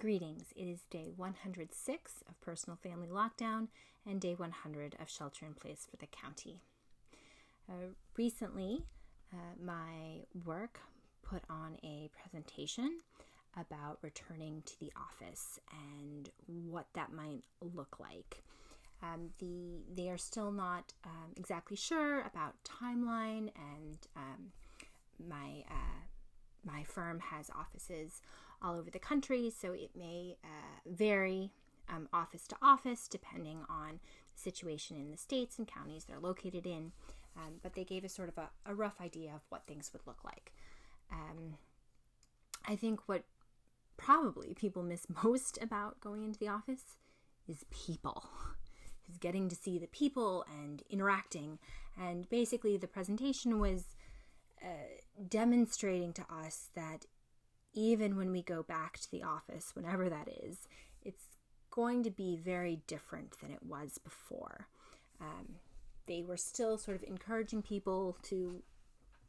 Greetings. It is day 106 of personal family lockdown and day 100 of shelter in place for the county. Recently, my work put on a presentation about returning to the office and what that might look like. They are still not exactly sure about timeline, and my firm has offices all over the country, so it may vary office to office depending on the situation in the states and counties they're located in. But they gave us sort of a rough idea of what things would look like. I think what probably people miss most about going into the office is people. Is getting to see the people and interacting. And basically the presentation was demonstrating to us that even when we go back to the office, whenever that is, it's going to be very different than it was before. They were still sort of encouraging people to,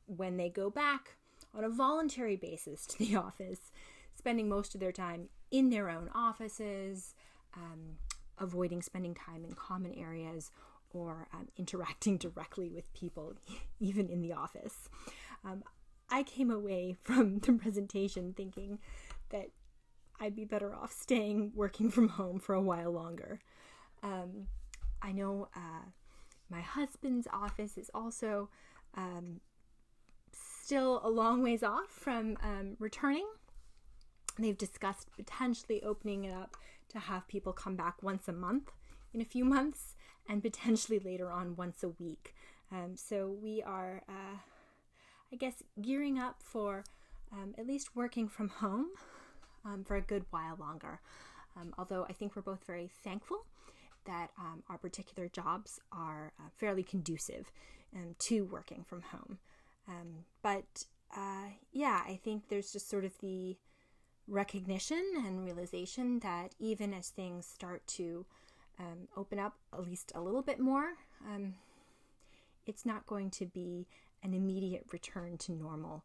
when they go back on a voluntary basis to the office, spending most of their time in their own offices, avoiding spending time in common areas or interacting directly with people, even in the office. I came away from the presentation thinking that I'd be better off working from home for a while longer. I know my husband's office is also still a long ways off from returning. They've discussed potentially opening it up to have people come back once a month in a few months, and potentially later on once a week. So we are, I guess, gearing up for at least working from home for a good while longer. Although I think we're both very thankful that our particular jobs are fairly conducive to working from home. But I think there's just sort of the recognition and realization that even as things start to open up at least a little bit more, it's not going to be an immediate return to normal.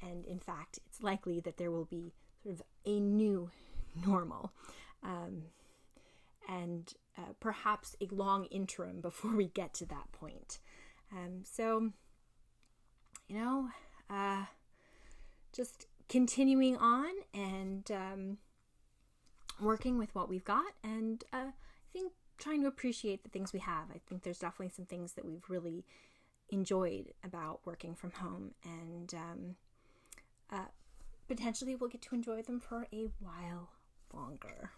And in fact, it's likely that there will be sort of a new normal, and perhaps a long interim before we get to that point. Just continuing on and working with what we've got, and I think trying to appreciate the things we have. I think there's definitely some things that we've really enjoyed about working from home, and potentially we'll get to enjoy them for a while longer.